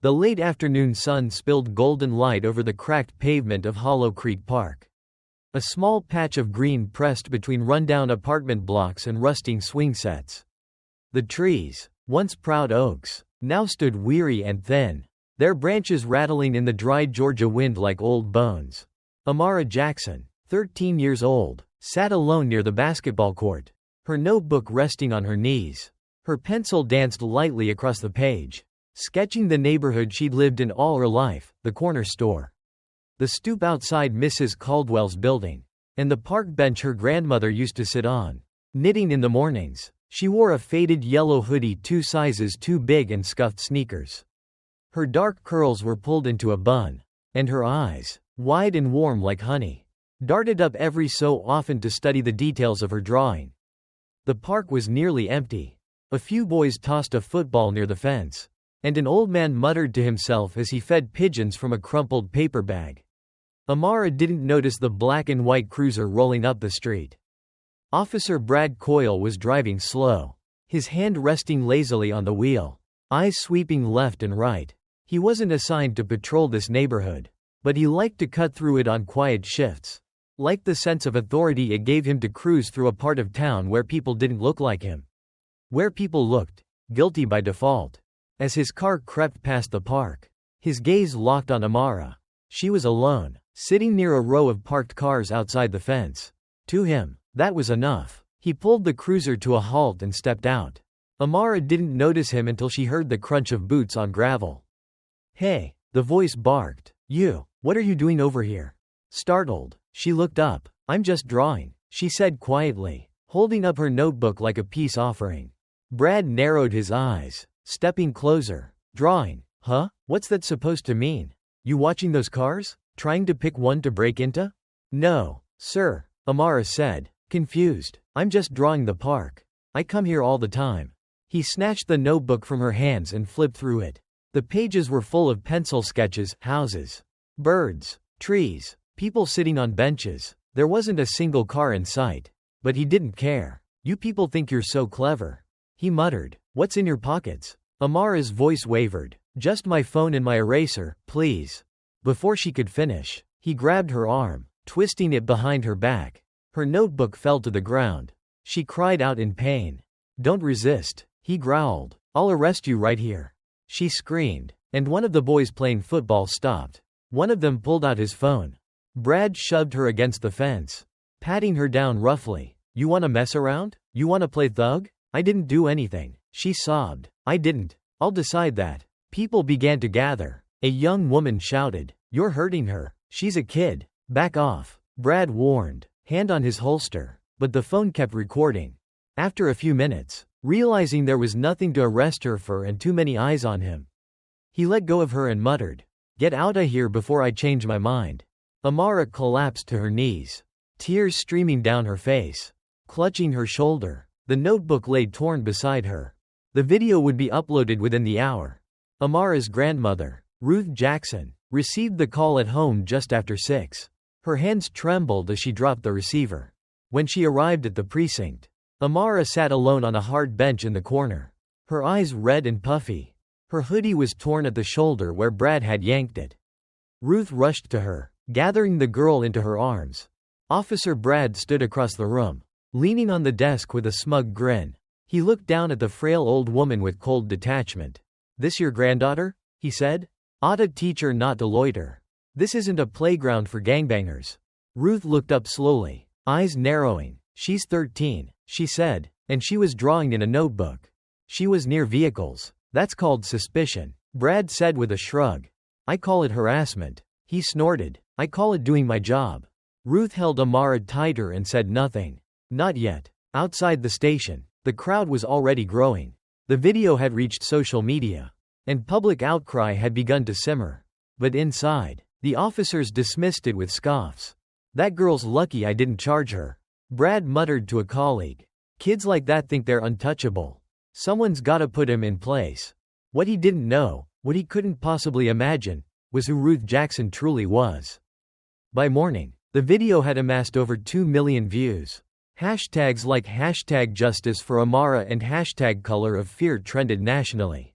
The late afternoon sun spilled golden light over the cracked pavement of Hollow Creek Park. A small patch of green pressed between rundown apartment blocks and rusting swing sets. The trees, once proud oaks, now stood weary and thin, their branches rattling in the dry Georgia wind like old bones. Amara Jackson, 13 years old, sat alone near the basketball court, her notebook resting on her knees. Her pencil danced lightly across the page, sketching the neighborhood she'd lived in all her life, the corner store, the stoop outside Mrs. Caldwell's building, and the park bench her grandmother used to sit on, knitting in the mornings. She wore a faded yellow hoodie 2 sizes too big and scuffed sneakers. Her dark curls were pulled into a bun, and her eyes, wide and warm like honey, darted up every so often to study the details of her drawing. The park was nearly empty. A few boys tossed a football near the fence, and an old man muttered to himself as he fed pigeons from a crumpled paper bag. Amara didn't notice the black and white cruiser rolling up the street. Officer Brad Coyle was driving slow, his hand resting lazily on the wheel, eyes sweeping left and right. He wasn't assigned to patrol this neighborhood, but he liked to cut through it on quiet shifts, liked the sense of authority it gave him to cruise through a part of town where people didn't look like him, where people looked guilty by default. As his car crept past the park, his gaze locked on Amara. She was alone, sitting near a row of parked cars outside the fence. To him, that was enough. He pulled the cruiser to a halt and stepped out. Amara didn't notice him until she heard the crunch of boots on gravel. "Hey," the voice barked. What are you doing over here?" Startled, she looked up. "I'm just drawing," she said quietly, holding up her notebook like a peace offering. Brad narrowed his eyes, stepping closer. "Drawing, huh? What's that supposed to mean? You watching those cars? Trying to pick one to break into?" "No, sir," Amara said, confused. "I'm just drawing the park. I come here all the time." He snatched the notebook from her hands and flipped through it. The pages were full of pencil sketches, houses, birds, trees, people sitting on benches. There wasn't a single car in sight. But he didn't care. "You people think you're so clever," he muttered. "What's in your pockets?" Amara's voice wavered. "Just my phone and my eraser, please." Before she could finish, he grabbed her arm, twisting it behind her back. Her notebook fell to the ground. She cried out in pain. "Don't resist," he growled. "I'll arrest you right here." She screamed, and one of the boys playing football stopped. One of them pulled out his phone. Brad shoved her against the fence, patting her down roughly. "You wanna mess around? You wanna play thug? I didn't do anything," she sobbed. "I didn't. I'll decide that." People began to gather. A young woman shouted, "You're hurting her. She's a kid. Back off," Brad warned, hand on his holster. But the phone kept recording. After a few minutes, realizing there was nothing to arrest her for and too many eyes on him, he let go of her and muttered, "Get outta here before I change my mind." Amara collapsed to her knees, tears streaming down her face, clutching her shoulder. The notebook lay torn beside her. The video would be uploaded within the hour. Amara's grandmother, Ruth Jackson, received the call at home just after 6. Her hands trembled as she dropped the receiver. When she arrived at the precinct, Amara sat alone on a hard bench in the corner, her eyes red and puffy. Her hoodie was torn at the shoulder where Brad had yanked it. Ruth rushed to her, gathering the girl into her arms. Officer Brad stood across the room, leaning on the desk with a smug grin. He looked down at the frail old woman with cold detachment. "This your granddaughter?" he said. "Oughta teach her not to loiter. This isn't a playground for gangbangers." Ruth looked up slowly, eyes narrowing. "She's 13, she said, and she was drawing in a notebook. She was near vehicles. That's called suspicion," Brad said with a shrug. "I call it harassment." He snorted. "I call it doing my job." Ruth held Amara tighter and said nothing. Not yet. Outside the station, the crowd was already growing. The video had reached social media, and public outcry had begun to simmer. But inside, the officers dismissed it with scoffs. "That girl's lucky I didn't charge her," Brad muttered to a colleague. "Kids like that think they're untouchable. Someone's gotta put him in place." What he didn't know, what he couldn't possibly imagine, was who Ruth Jackson truly was. By morning, the video had amassed over 2 million views. Hashtags like #JusticeForAmara and #ColorOfFear trended nationally.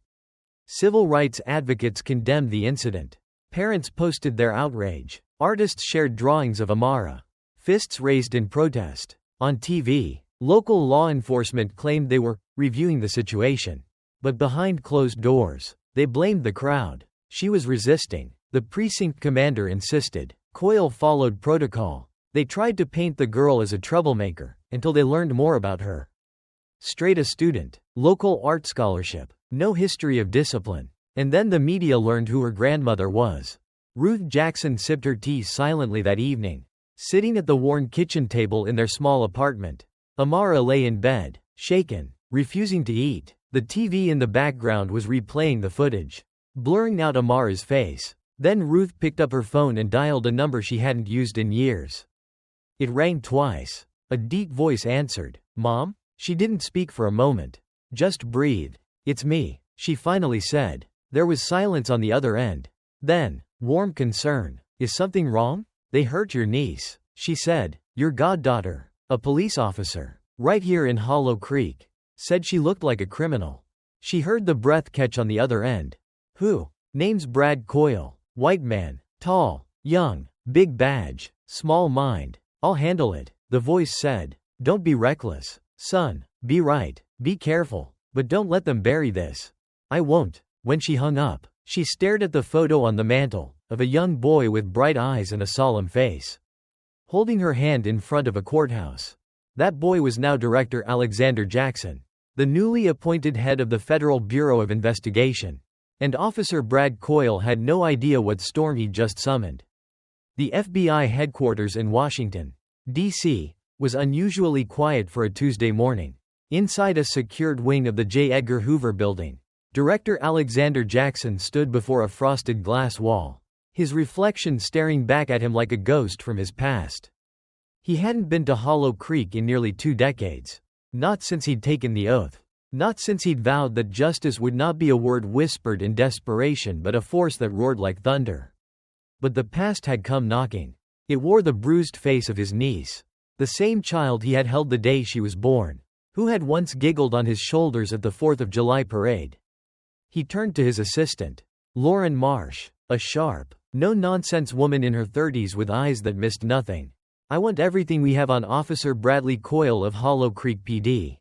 Civil rights advocates condemned the incident. Parents posted their outrage. Artists shared drawings of Amara. Fists raised in protest. On TV, local law enforcement claimed they were reviewing the situation. But behind closed doors, they blamed the crowd. She was resisting. The precinct commander insisted. Coyle followed protocol. They tried to paint the girl as a troublemaker, until they learned more about her. Straight a student. Local art scholarship. No history of discipline. And then the media learned who her grandmother was. Ruth Jackson sipped her tea silently that evening, sitting at the worn kitchen table in their small apartment. Amara lay in bed, shaken, refusing to eat. The TV in the background was replaying the footage, blurring out Amara's face. Then Ruth picked up her phone and dialed a number she hadn't used in years. It rang twice. A deep voice answered. "Mom?" She didn't speak for a moment. Just breathed. "It's me," she finally said. There was silence on the other end. Then, warm concern. "Is something wrong? They hurt your niece," she said. "Your goddaughter, a police officer, right here in Hollow Creek, said she looked like a criminal." She heard the breath catch on the other end. "Who?" "Name's Brad Coyle. White man. Tall. Young. Big badge. Small mind. I'll handle it," the voice said. "Don't be reckless, son. Be right. Be careful. But don't let them bury this." "I won't." When she hung up, she stared at the photo on the mantel, of a young boy with bright eyes and a solemn face, holding her hand in front of a courthouse. That boy was now Director Alexander Jackson, the newly appointed head of the Federal Bureau of Investigation. And Officer Brad Coyle had no idea what storm he'd just summoned. The FBI headquarters in Washington, D.C., was unusually quiet for a Tuesday morning. Inside a secured wing of the J. Edgar Hoover building, Director Alexander Jackson stood before a frosted glass wall, his reflection staring back at him like a ghost from his past. He hadn't been to Hollow Creek in nearly 2 decades. Not since he'd taken the oath. Not since he'd vowed that justice would not be a word whispered in desperation but a force that roared like thunder. But the past had come knocking. It wore the bruised face of his niece, the same child he had held the day she was born, who had once giggled on his shoulders at the 4th of July parade. He turned to his assistant, Lauren Marsh, a sharp, no-nonsense woman in her 30s with eyes that missed nothing. "I want everything we have on Officer Bradley Coyle of Hollow Creek PD,"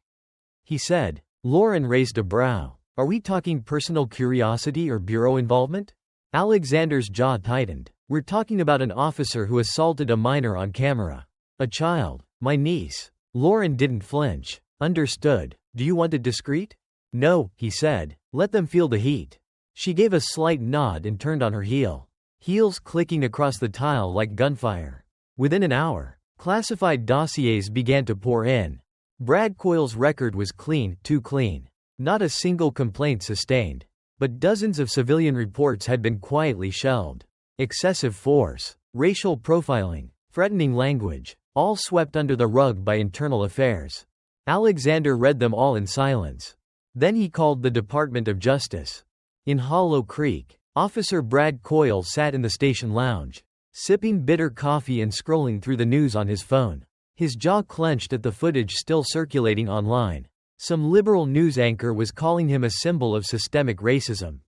he said. Lauren raised a brow. "Are we talking personal curiosity or bureau involvement?" Alexander's jaw tightened. "We're talking about an officer who assaulted a minor on camera. A child. My niece." Lauren didn't flinch. "Understood. Do you want it discreet?" "No," he said. "Let them feel the heat." She gave a slight nod and turned on her heel, heels clicking across the tile like gunfire. Within an hour, classified dossiers began to pour in. Brad Coyle's record was clean, too clean. Not a single complaint sustained. But dozens of civilian reports had been quietly shelved. Excessive force, racial profiling, threatening language, all swept under the rug by internal affairs. Alexander read them all in silence. Then he called the Department of Justice. In Hollow Creek, Officer Brad Coyle sat in the station lounge, sipping bitter coffee and scrolling through the news on his phone. His jaw clenched at the footage still circulating online. Some liberal news anchor was calling him a symbol of systemic racism.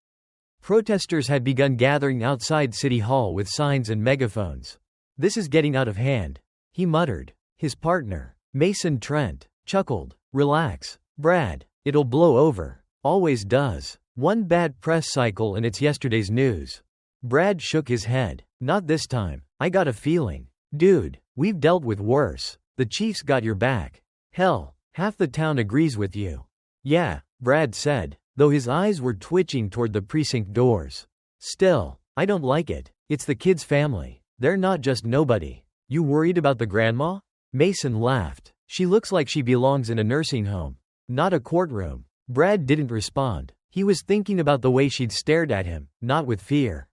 Protesters had begun gathering outside City Hall with signs and megaphones. "This is getting out of hand," he muttered. His partner, Mason Trent, chuckled. "Relax, Brad. It'll blow over. Always does. One bad press cycle and it's yesterday's news." Brad shook his head. "Not this time. I got a feeling. Dude, we've dealt with worse. The Chiefs got your back. Hell, half the town agrees with you." "Yeah," Brad said, though his eyes were twitching toward the precinct doors. "Still, I don't like it. It's the kid's family. They're not just nobody." "You worried about the grandma?" Mason laughed. "She looks like she belongs in a nursing home, not a courtroom." Brad didn't respond. He was thinking about the way she'd stared at him, not with fear,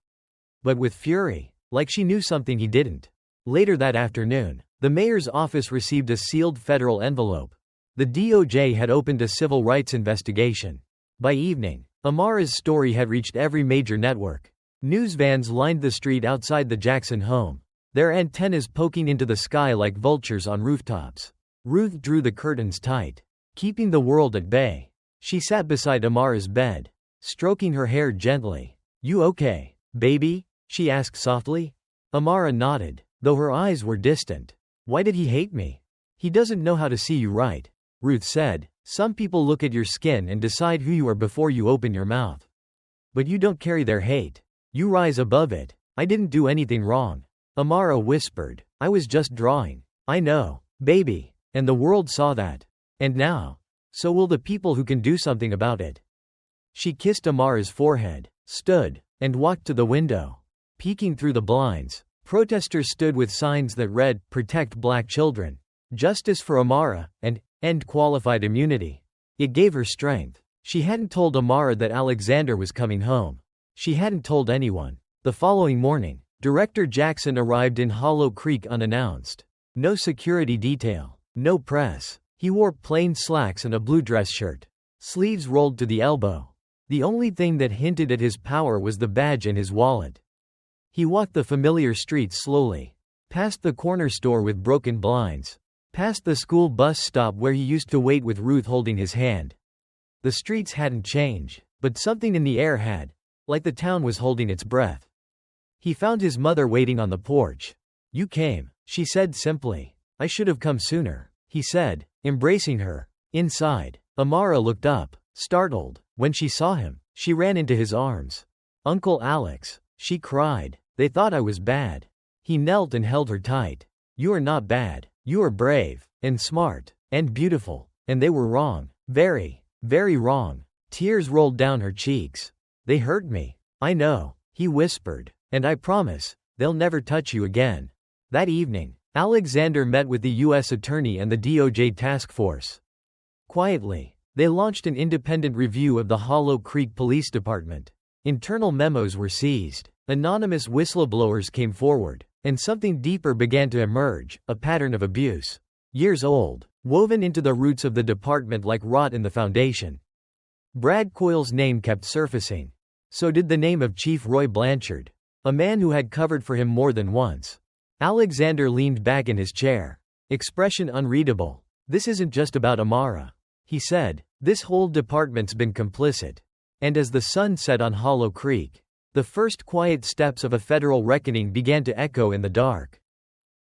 but with fury, like she knew something he didn't. Later that afternoon, the mayor's office received a sealed federal envelope. The DOJ had opened a civil rights investigation. By evening, Amara's story had reached every major network. News vans lined the street outside the Jackson home, their antennas poking into the sky like vultures on rooftops. Ruth drew the curtains tight, keeping the world at bay. She sat beside Amara's bed, stroking her hair gently. "You okay, baby?" she asked softly. Amara nodded, though her eyes were distant. "Why did he hate me?" "He doesn't know how to see you right," Ruth said. "Some people look at your skin and decide who you are before you open your mouth. But you don't carry their hate. You rise above it." "I didn't do anything wrong," Amara whispered. "I was just drawing." "I know, baby. And the world saw that. And now, so will the people who can do something about it." She kissed Amara's forehead, stood, and walked to the window. Peeking through the blinds, protesters stood with signs that read, "Protect Black Children," "Justice for Amara," and "End Qualified Immunity." It gave her strength. She hadn't told Amara that Alexander was coming home. She hadn't told anyone. The following morning, Director Jackson arrived in Hollow Creek unannounced. No security detail. No press. He wore plain slacks and a blue dress shirt. Sleeves rolled to the elbow. The only thing that hinted at his power was the badge in his wallet. He walked the familiar streets slowly. Past the corner store with broken blinds. Past the school bus stop where he used to wait with Ruth holding his hand. The streets hadn't changed, but something in the air had, like the town was holding its breath. He found his mother waiting on the porch. "You came," she said simply. "I should have come sooner," he said, embracing her. Inside, Amara looked up, startled. When she saw him, she ran into his arms. "Uncle Alex," she cried. "They thought I was bad." He knelt and held her tight. "You are not bad. You are brave, and smart, and beautiful. And they were wrong. Very, very wrong." Tears rolled down her cheeks. "They hurt me. I know," he whispered. "And I promise, they'll never touch you again." That evening, Alexander met with the U.S. Attorney and the DOJ task force. Quietly, they launched an independent review of the Hollow Creek Police Department. Internal memos were seized. Anonymous whistleblowers came forward. And something deeper began to emerge, a pattern of abuse. Years old, woven into the roots of the department like rot in the foundation. Brad Coyle's name kept surfacing. So did the name of Chief Roy Blanchard, a man who had covered for him more than once. Alexander leaned back in his chair. Expression unreadable. "This isn't just about Amara," he said. "This whole department's been complicit." And as the sun set on Hollow Creek, the first quiet steps of a federal reckoning began to echo in the dark.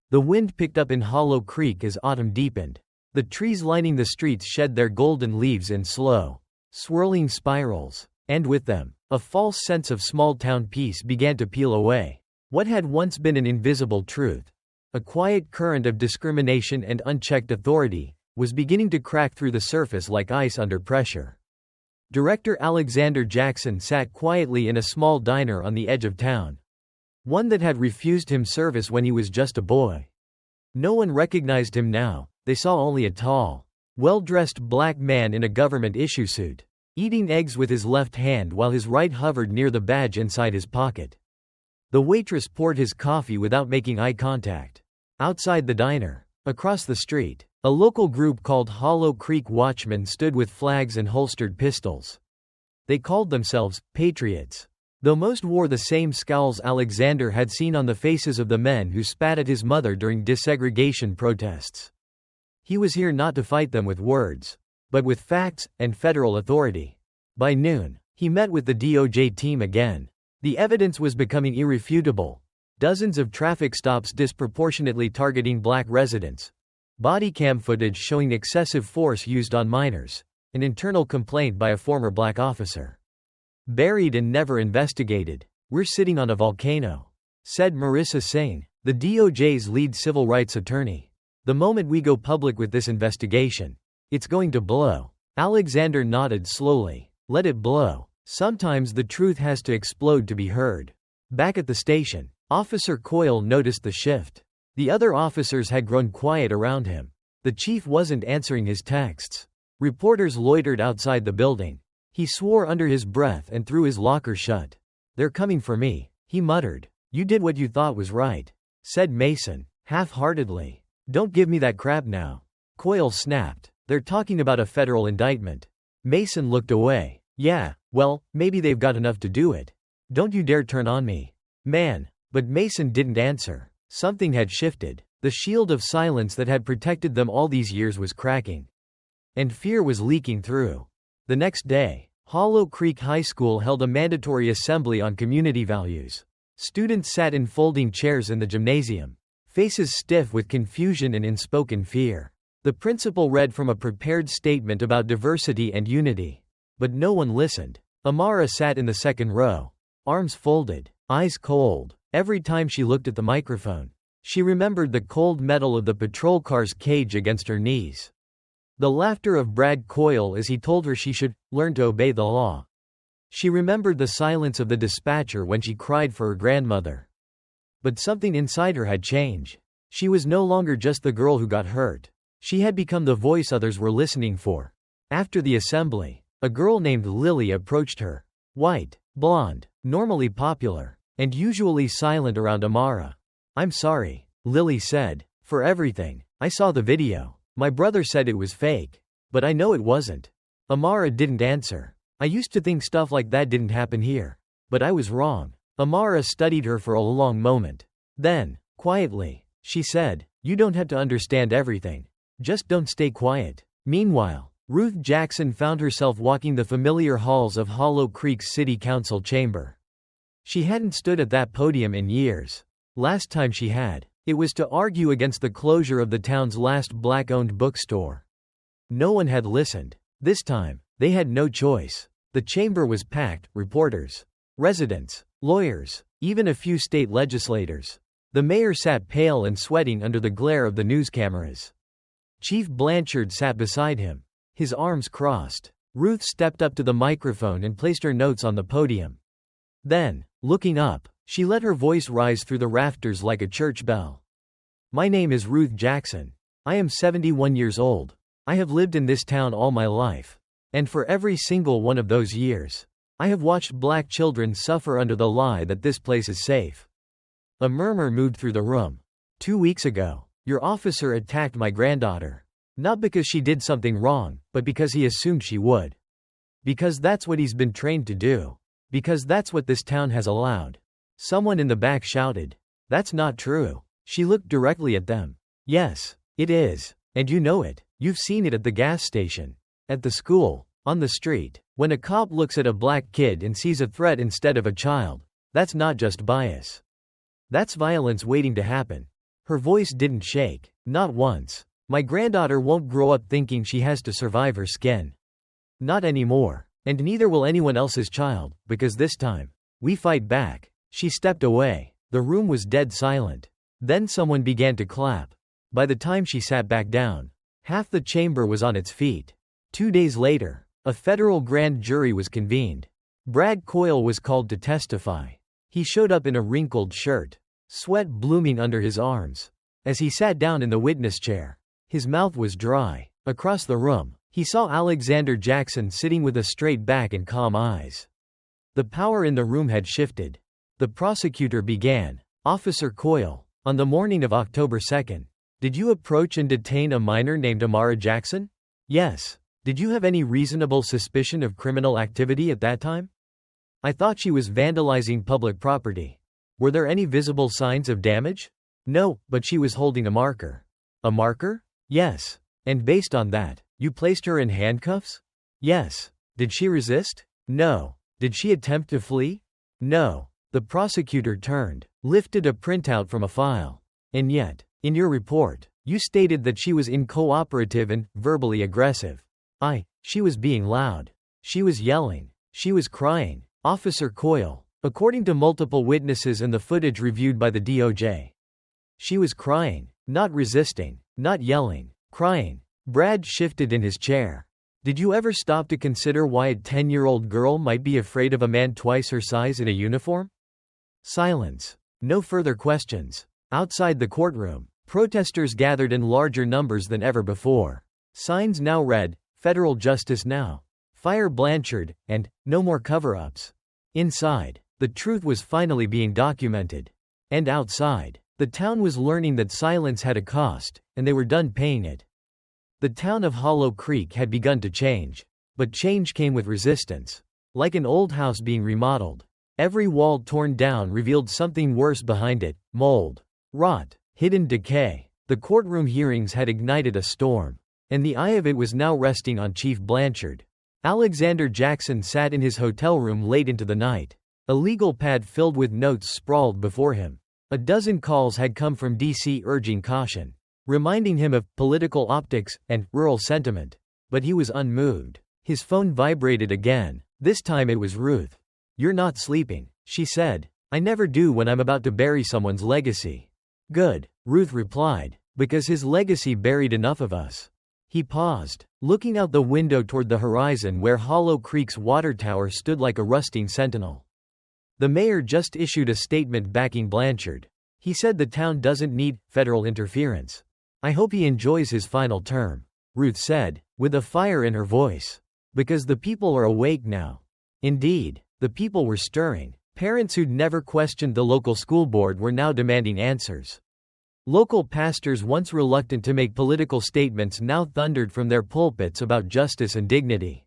The wind picked up in Hollow Creek as autumn deepened. The trees lining the streets shed their golden leaves in slow, swirling spirals, and with them, a false sense of small-town peace began to peel away. What had once been an invisible truth, a quiet current of discrimination and unchecked authority, was beginning to crack through the surface like ice under pressure. Director Alexander Jackson sat quietly in a small diner on the edge of town. One that had refused him service when he was just a boy. No one recognized him now. They saw only a tall, well-dressed black man in a government issue suit, eating eggs with his left hand while his right hovered near the badge inside his pocket. The waitress poured his coffee without making eye contact. Outside the diner, across the street, a local group called Hollow Creek Watchmen stood with flags and holstered pistols. They called themselves Patriots. Though most wore the same scowls Alexander had seen on the faces of the men who spat at his mother during desegregation protests. He was here not to fight them with words, but with facts and federal authority. By noon, he met with the DOJ team again. The evidence was becoming irrefutable. Dozens of traffic stops disproportionately targeting black residents. Body cam footage showing excessive force used on minors. An internal complaint by a former black officer. "Buried and never investigated. We're sitting on a volcano," said Marissa Singh, the DOJ's lead civil rights attorney. "The moment we go public with this investigation, it's going to blow." Alexander nodded slowly. "Let it blow. Sometimes the truth has to explode to be heard." Back at the station, Officer Coyle noticed the shift. The other officers had grown quiet around him. The chief wasn't answering his texts. Reporters loitered outside the building. He swore under his breath and threw his locker shut. "They're coming for me," he muttered. "You did what you thought was right," said Mason, half-heartedly. "Don't give me that crap now," Coyle snapped. "They're talking about a federal indictment." Mason looked away. "Yeah, well, maybe they've got enough to do it. Don't you dare turn on me, man." But Mason didn't answer. Something had shifted. The shield of silence that had protected them all these years was cracking. And fear was leaking through. The next day, Hollow Creek High School held a mandatory assembly on community values. Students sat in folding chairs in the gymnasium, faces stiff with confusion and unspoken fear. The principal read from a prepared statement about diversity and unity. But no one listened. Amara sat in the second row, arms folded, eyes cold. Every time she looked at the microphone, she remembered the cold metal of the patrol car's cage against her knees. The laughter of Brad Coyle as he told her she should learn to obey the law. She remembered the silence of the dispatcher when she cried for her grandmother. But something inside her had changed. She was no longer just the girl who got hurt. She had become the voice others were listening for. After the assembly, a girl named Lily approached her. White, blonde, normally popular, and usually silent around Amara. "I'm sorry," Lily said, "for everything. I saw the video. My brother said it was fake. But I know it wasn't." Amara didn't answer. "I used to think stuff like that didn't happen here. But I was wrong." Amara studied her for a long moment. Then, quietly, she said, "You don't have to understand everything. Just don't stay quiet." Meanwhile, Ruth Jackson found herself walking the familiar halls of Hollow Creek's City Council chamber. She hadn't stood at that podium in years. Last time she had, it was to argue against the closure of the town's last black-owned bookstore. No one had listened. This time, they had no choice. The chamber was packed, reporters, residents, lawyers, even a few state legislators. The mayor sat pale and sweating under the glare of the news cameras. Chief Blanchard sat beside him, his arms crossed. Ruth stepped up to the microphone and placed her notes on the podium. Then, looking up, she let her voice rise through the rafters like a church bell. "My name is Ruth Jackson. I am 71 years old. I have lived in this town all my life. And for every single one of those years, I have watched black children suffer under the lie that this place is safe." A murmur moved through the room. "2 weeks ago, your officer attacked my granddaughter. Not because she did something wrong, but because he assumed she would. Because that's what he's been trained to do. Because that's what this town has allowed." Someone in the back shouted, "That's not true." She looked directly at them. "Yes, it is. And you know it. You've seen it at the gas station, at the school, on the street. When a cop looks at a black kid and sees a threat instead of a child, that's not just bias. That's violence waiting to happen." Her voice didn't shake, not once. "My granddaughter won't grow up thinking she has to survive her skin. Not anymore. And neither will anyone else's child, because this time, we fight back." She stepped away. The room was dead silent. Then someone began to clap. By the time she sat back down, half the chamber was on its feet. 2 days later, a federal grand jury was convened. Brad Coyle was called to testify. He showed up in a wrinkled shirt, sweat blooming under his arms. As he sat down in the witness chair, his mouth was dry. Across the room, he saw Alexander Jackson sitting with a straight back and calm eyes. The power in the room had shifted. The prosecutor began. "Officer Coyle, on the morning of October 2nd, did you approach and detain a minor named Amara Jackson?" "Yes." "Did you have any reasonable suspicion of criminal activity at that time?" "I thought she was vandalizing public property." "Were there any visible signs of damage?" "No, but she was holding a marker." "A marker?" "Yes. And based on that, you placed her in handcuffs?" "Yes." "Did she resist?" "No." "Did she attempt to flee?" "No." The prosecutor turned, lifted a printout from a file. "And yet, in your report, you stated that she was uncooperative and verbally aggressive." She was being loud. She was yelling. She was crying." Officer Coyle, according to multiple witnesses and the footage reviewed by the DOJ. "She was crying, not resisting, not yelling, crying." Brad shifted in his chair. "Did you ever stop to consider why a 10-year-old girl might be afraid of a man twice her size in a uniform?" Silence. No further questions. Outside the courtroom, protesters gathered in larger numbers than ever before. Signs now read, "Federal Justice Now," "Fire Blanchard," and "No More Cover-Ups." Inside, the truth was finally being documented. And outside, the town was learning that silence had a cost, and they were done paying it. The town of Hollow Creek had begun to change. But change came with resistance. Like an old house being remodeled, every wall torn down revealed something worse behind it: mold, rot, hidden decay. The courtroom hearings had ignited a storm. And the eye of it was now resting on Chief Blanchard. Alexander Jackson sat in his hotel room late into the night. A legal pad filled with notes sprawled before him. A dozen calls had come from D.C. urging caution, reminding him of political optics and rural sentiment. But he was unmoved. His phone vibrated again. This time it was Ruth. "You're not sleeping," she said. "I never do when I'm about to bury someone's legacy." "Good," Ruth replied, "because his legacy buried enough of us." He paused, looking out the window toward the horizon where Hollow Creek's water tower stood like a rusting sentinel. The mayor just issued a statement backing Blanchard. He said the town doesn't need federal interference. "I hope he enjoys his final term," Ruth said, with a fire in her voice. "Because the people are awake now." Indeed, the people were stirring. Parents who'd never questioned the local school board were now demanding answers. Local pastors, once reluctant to make political statements, now thundered from their pulpits about justice and dignity.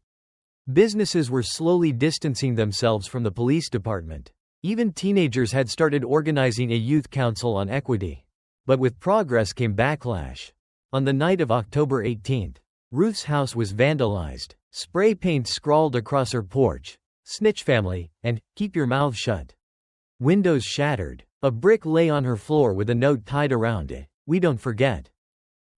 Businesses were slowly distancing themselves from the police department. Even teenagers had started organizing a youth council on equity. But with progress came backlash. On the night of October 18th, Ruth's house was vandalized. Spray paint scrawled across her porch, "Snitch family," and "Keep your mouth shut." Windows shattered. A brick lay on her floor with a note tied around it, "We don't forget."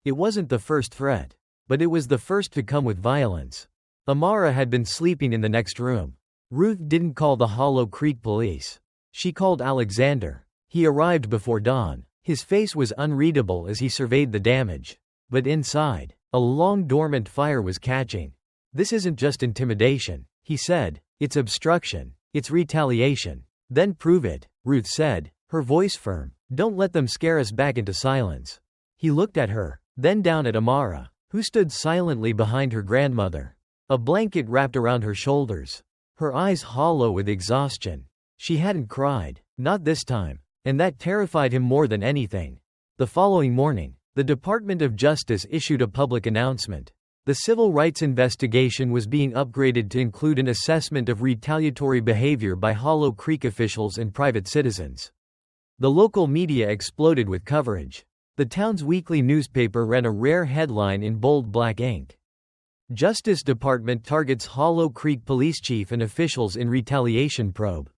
It wasn't the first threat, but it was the first to come with violence. Amara had been sleeping in the next room. Ruth didn't call the Hollow Creek police. She called Alexander. He arrived before dawn. His face was unreadable as he surveyed the damage. But inside, a long dormant fire was catching. "This isn't just intimidation," he said. "It's obstruction. It's retaliation." "Then prove it," Ruth said, her voice firm. "Don't let them scare us back into silence." He looked at her, then down at Amara, who stood silently behind her grandmother. A blanket wrapped around her shoulders. Her eyes hollow with exhaustion. She hadn't cried. Not this time. And that terrified him more than anything. The following morning, the Department of Justice issued a public announcement. The civil rights investigation was being upgraded to include an assessment of retaliatory behavior by Hollow Creek officials and private citizens. The local media exploded with coverage. The town's weekly newspaper ran a rare headline in bold black ink. "Justice Department targets Hollow Creek Police Chief and officials in retaliation probe."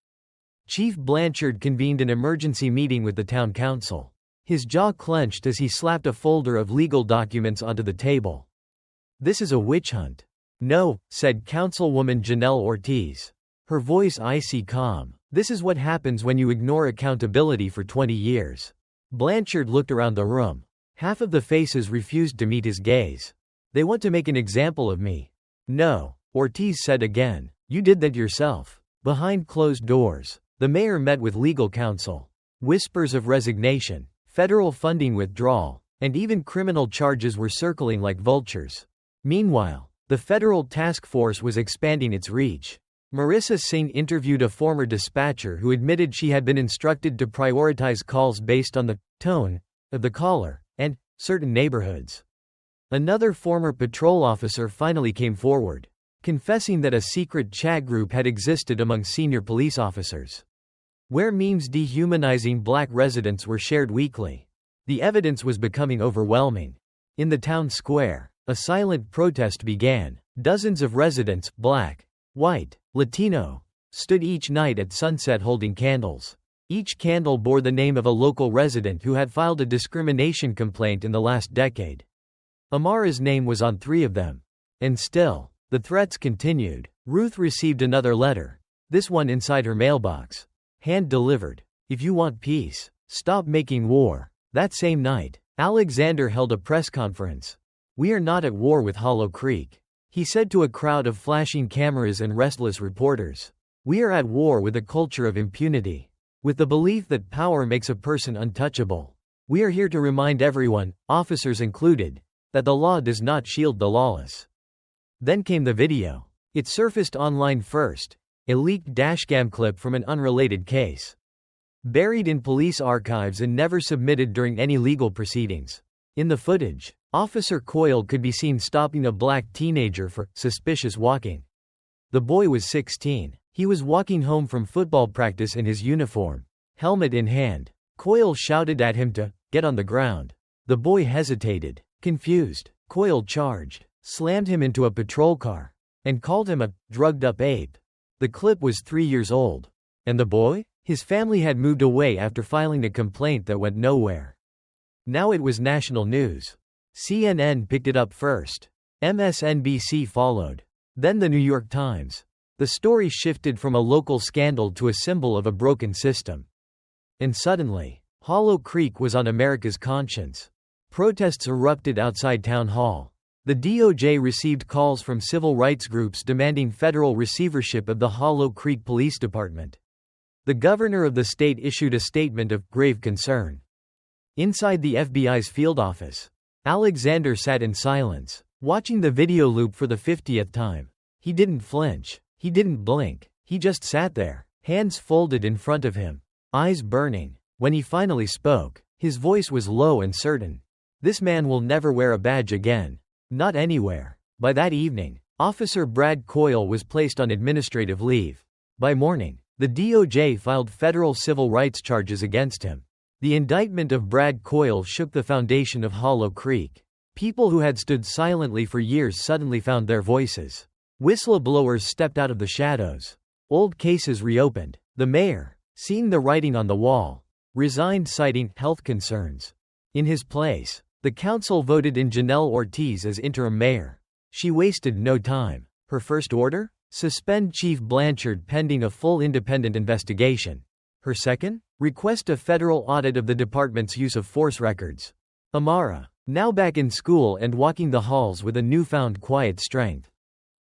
Chief Blanchard convened an emergency meeting with the town council. His jaw clenched as he slapped a folder of legal documents onto the table. "This is a witch hunt." "No," said Councilwoman Janelle Ortiz, her voice icy calm. "This is what happens when you ignore accountability for 20 years. Blanchard looked around the room. Half of the faces refused to meet his gaze. "They want to make an example of me." "No," Ortiz said again. "You did that yourself." Behind closed doors, the mayor met with legal counsel. Whispers of resignation, federal funding withdrawal, and even criminal charges were circling like vultures. Meanwhile, the federal task force was expanding its reach. Marissa Singh interviewed a former dispatcher who admitted she had been instructed to prioritize calls based on the tone of the caller and certain neighborhoods. Another former patrol officer finally came forward, confessing that a secret chat group had existed among senior police officers, where memes dehumanizing black residents were shared weekly. The evidence was becoming overwhelming. In the town square, a silent protest began. Dozens of residents, black, white, Latino, stood each night at sunset holding candles. Each candle bore the name of a local resident who had filed a discrimination complaint in the last decade. Amara's name was on 3 of them. And still, the threats continued. Ruth received another letter, this one inside her mailbox. Hand-delivered. "If you want peace, stop making war." That same night, Alexander held a press conference. "We are not at war with Hollow Creek," he said to a crowd of flashing cameras and restless reporters. "We are at war with a culture of impunity, with the belief that power makes a person untouchable. We are here to remind everyone, officers included, that the law does not shield the lawless." Then came the video. It surfaced online first, a leaked dashcam clip from an unrelated case. Buried in police archives and never submitted during any legal proceedings. In the footage, Officer Coyle could be seen stopping a black teenager for suspicious walking. The boy was 16. He was walking home from football practice in his uniform, helmet in hand. Coyle shouted at him to get on the ground. The boy hesitated. Confused, Coyle charged, slammed him into a patrol car. and called him a drugged-up ape. The clip was 3 years old. And the boy? His family had moved away after filing a complaint that went nowhere. Now it was national news. CNN picked it up first. MSNBC followed. Then the New York Times. The story shifted from a local scandal to a symbol of a broken system. And suddenly, Hollow Creek was on America's conscience. Protests erupted outside Town Hall. The DOJ received calls from civil rights groups demanding federal receivership of the Hollow Creek Police Department. The governor of the state issued a statement of grave concern. Inside the FBI's field office, Alexander sat in silence, watching the video loop for the 50th time. He didn't flinch. He didn't blink. He just sat there, hands folded in front of him, eyes burning. When he finally spoke, his voice was low and certain. This man will never wear a badge again. Not anywhere. By that evening, Officer Brad Coyle was placed on administrative leave. By morning, the DOJ filed federal civil rights charges against him. The indictment of Brad Coyle shook the foundation of Hollow Creek. People who had stood silently for years suddenly found their voices. Whistleblowers stepped out of the shadows. Old cases reopened. The mayor, seeing the writing on the wall, resigned citing health concerns. In his place, the council voted in Janelle Ortiz as interim mayor. She wasted no time. Her first order? Suspend Chief Blanchard pending a full independent investigation. Her second? Request a federal audit of the department's use of force records. Amara, now back in school and walking the halls with a newfound quiet strength,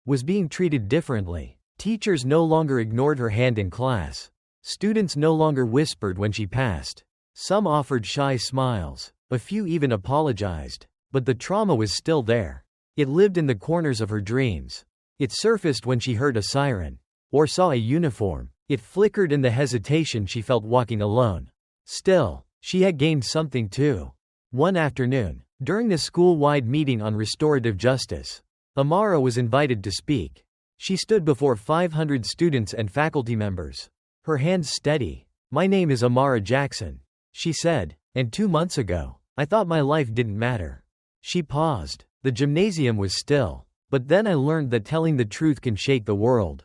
was being treated differently. Teachers no longer ignored her hand in class. Students no longer whispered when she passed. Some offered shy smiles. A few even apologized. But the trauma was still there. It lived in the corners of her dreams. It surfaced when she heard a siren, or saw a uniform. It flickered in the hesitation she felt walking alone. Still, she had gained something too. One afternoon, during the school-wide meeting on restorative justice, Amara was invited to speak. She stood before 500 students and faculty members. Her hands steady. "My name is Amara Jackson," she said, "and 2 months ago, I thought my life didn't matter." She paused. The gymnasium was still. "But then I learned that telling the truth can shake the world.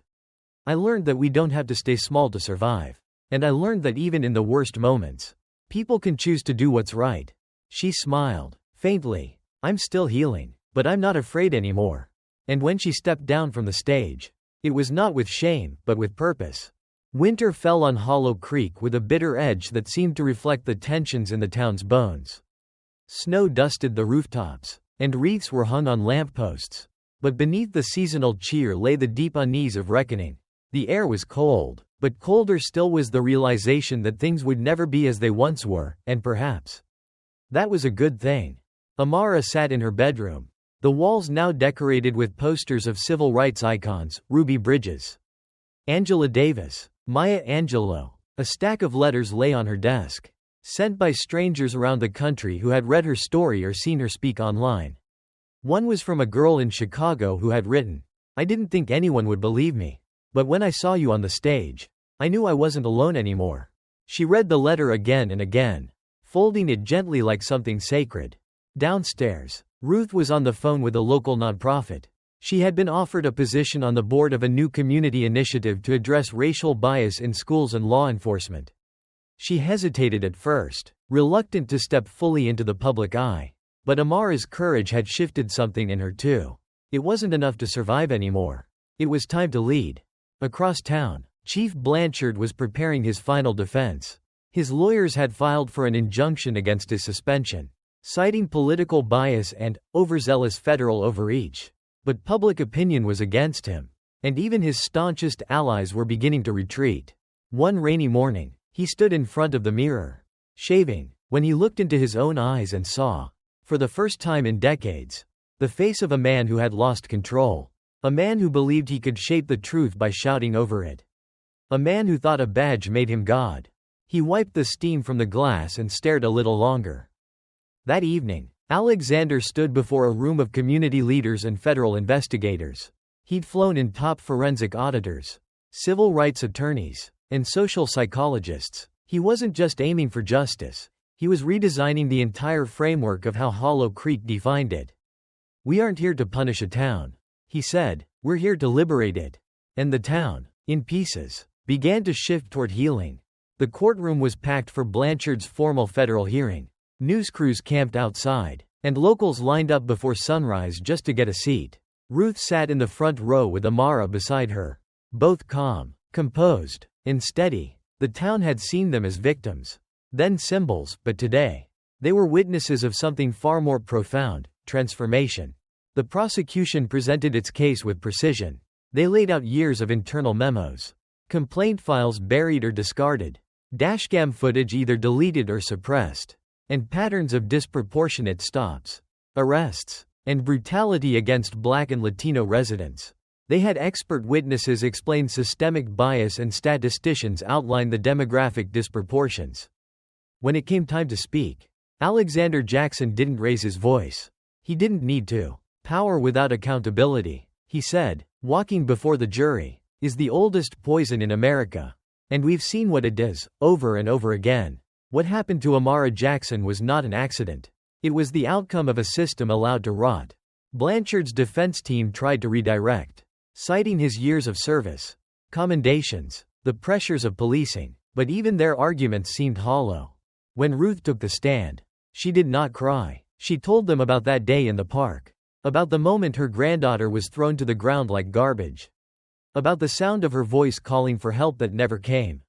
I learned that we don't have to stay small to survive. And I learned that even in the worst moments, people can choose to do what's right." She smiled, faintly. "I'm still healing, but I'm not afraid anymore." And when she stepped down from the stage, it was not with shame, but with purpose. Winter fell on Hollow Creek with a bitter edge that seemed to reflect the tensions in the town's bones. Snow dusted the rooftops, and wreaths were hung on lampposts. But beneath the seasonal cheer lay the deep unease of reckoning. The air was cold, but colder still was the realization that things would never be as they once were, and perhaps that was a good thing. Amara sat in her bedroom. The walls now decorated with posters of civil rights icons, Ruby Bridges, Angela Davis, Maya Angelou. A stack of letters lay on her desk, sent by strangers around the country who had read her story or seen her speak online. One was from a girl in Chicago who had written, "I didn't think anyone would believe me. But when I saw you on the stage, I knew I wasn't alone anymore." She read the letter again and again, folding it gently like something sacred. Downstairs, Ruth was on the phone with a local nonprofit. She had been offered a position on the board of a new community initiative to address racial bias in schools and law enforcement. She hesitated at first, reluctant to step fully into the public eye. But Amara's courage had shifted something in her too. It wasn't enough to survive anymore. It was time to lead. Across town, Chief Blanchard was preparing his final defense. His lawyers had filed for an injunction against his suspension, citing political bias and overzealous federal overreach. But public opinion was against him, and even his staunchest allies were beginning to retreat. One rainy morning, he stood in front of the mirror, shaving, when he looked into his own eyes and saw, for the first time in decades, the face of a man who had lost control. A man who believed he could shape the truth by shouting over it. A man who thought a badge made him God. He wiped the steam from the glass and stared a little longer. That evening, Alexander stood before a room of community leaders and federal investigators. He'd flown in top forensic auditors, civil rights attorneys, and social psychologists. He wasn't just aiming for justice. He was redesigning the entire framework of how Hollow Creek defined it. "We aren't here to punish a town," he said. We're here to liberate it. And the town, in pieces, began to shift toward healing. The courtroom was packed for Blanchard's formal federal hearing. News crews camped outside, and locals lined up before sunrise just to get a seat. Ruth sat in the front row with Amara beside her. Both calm, composed, and steady. The town had seen them as victims, then symbols, but today, they were witnesses of something far more profound: transformation. The prosecution presented its case with precision. They laid out years of internal memos, complaint files buried or discarded, dashcam footage either deleted or suppressed, and patterns of disproportionate stops, arrests, and brutality against Black and Latino residents. They had expert witnesses explain systemic bias and statisticians outline the demographic disproportions. When it came time to speak, Alexander Jackson didn't raise his voice. He didn't need to. Power without accountability, he said, walking before the jury, is the oldest poison in America. And we've seen what it does, over and over again. What happened to Amara Jackson was not an accident. It was the outcome of a system allowed to rot. Blanchard's defense team tried to redirect, citing his years of service, commendations, the pressures of policing, but even their arguments seemed hollow. When Ruth took the stand, she did not cry. She told them about that day in the park, about the moment her granddaughter was thrown to the ground like garbage, about the sound of her voice calling for help that never came.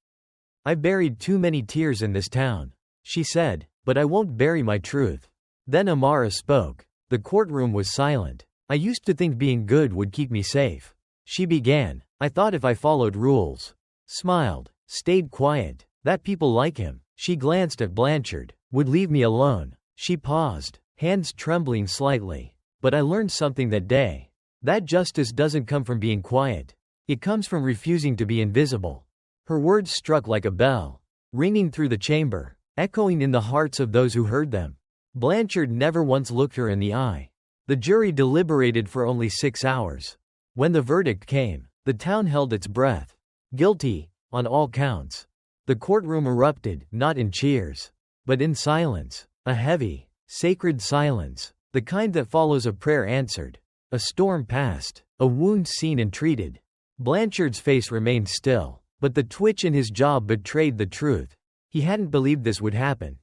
I've buried too many tears in this town, she said, but I won't bury my truth. Then Amara spoke. The courtroom was silent. I used to think being good would keep me safe, she began. I thought if I followed rules, smiled, stayed quiet, that people like him, she glanced at Blanchard, would leave me alone. She paused, hands trembling slightly. But I learned something that day. That justice doesn't come from being quiet. It comes from refusing to be invisible. Her words struck like a bell, ringing through the chamber, echoing in the hearts of those who heard them. Blanchard never once looked her in the eye. The jury deliberated for only 6 hours. When the verdict came, the town held its breath. Guilty, on all counts. The courtroom erupted, not in cheers, but in silence. A heavy, sacred silence, the kind that follows a prayer answered. A storm passed, a wound seen and treated. Blanchard's face remained still, but the twitch in his jaw betrayed the truth. He hadn't believed this would happen.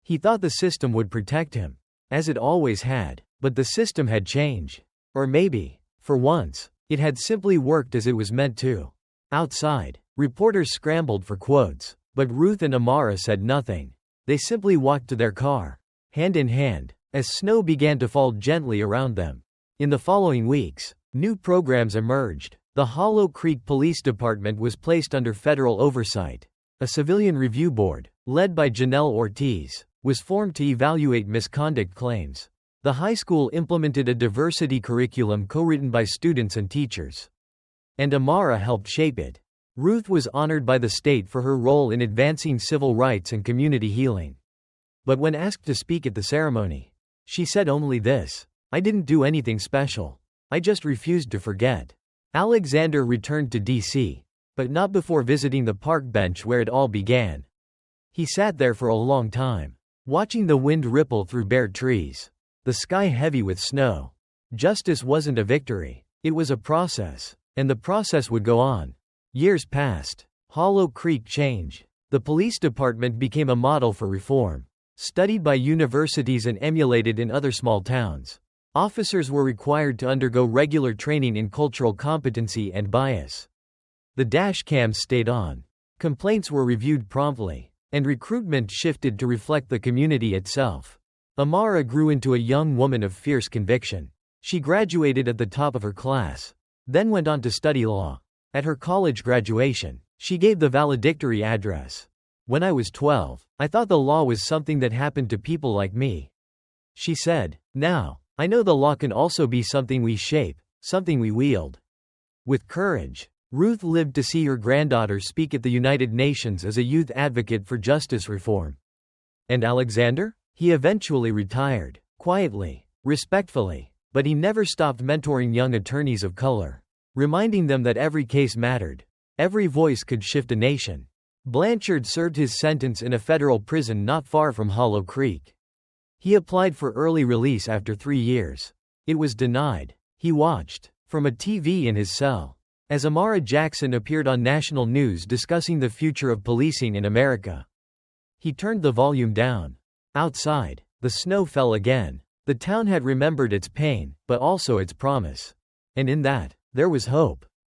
He thought the system would protect him, as it always had, but the system had changed. Or maybe, for once, it had simply worked as it was meant to. Outside, reporters scrambled for quotes, but Ruth and Amara said nothing. They simply walked to their car, hand in hand, as snow began to fall gently around them. In the following weeks, new programs emerged. The Hollow Creek Police Department was placed under federal oversight. A civilian review board, led by Janelle Ortiz, was formed to evaluate misconduct claims. The high school implemented a diversity curriculum co-written by students and teachers. And Amara helped shape it. Ruth was honored by the state for her role in advancing civil rights and community healing. But when asked to speak at the ceremony, she said only this: I didn't do anything special. I just refused to forget. Alexander returned to D.C., but not before visiting the park bench where it all began. He sat there for a long time, watching the wind ripple through bare trees, the sky heavy with snow. Justice wasn't a victory, it was a process, and the process would go on. Years passed. Hollow Creek changed. The police department became a model for reform, studied by universities and emulated in other small towns. Officers were required to undergo regular training in cultural competency and bias. The dash cams stayed on. Complaints were reviewed promptly, and recruitment shifted to reflect the community itself. Amara grew into a young woman of fierce conviction. She graduated at the top of her class, then went on to study law. At her college graduation, she gave the valedictory address. When I was 12, I thought the law was something that happened to people like me, she said. Now, I know the law can also be something we shape, something we wield. With courage, Ruth lived to see her granddaughter speak at the United Nations as a youth advocate for justice reform. And Alexander? He eventually retired, quietly, respectfully, but he never stopped mentoring young attorneys of color, reminding them that every case mattered. Every voice could shift a nation. Blanchard served his sentence in a federal prison not far from Hollow Creek. He applied for early release after 3 years. It was denied. He watched, From a TV in his cell. As Amara Jackson appeared on national news discussing the future of policing in America. He turned the volume down. Outside, the snow fell again. The town had remembered its pain, but also its promise. And in that, there was hope.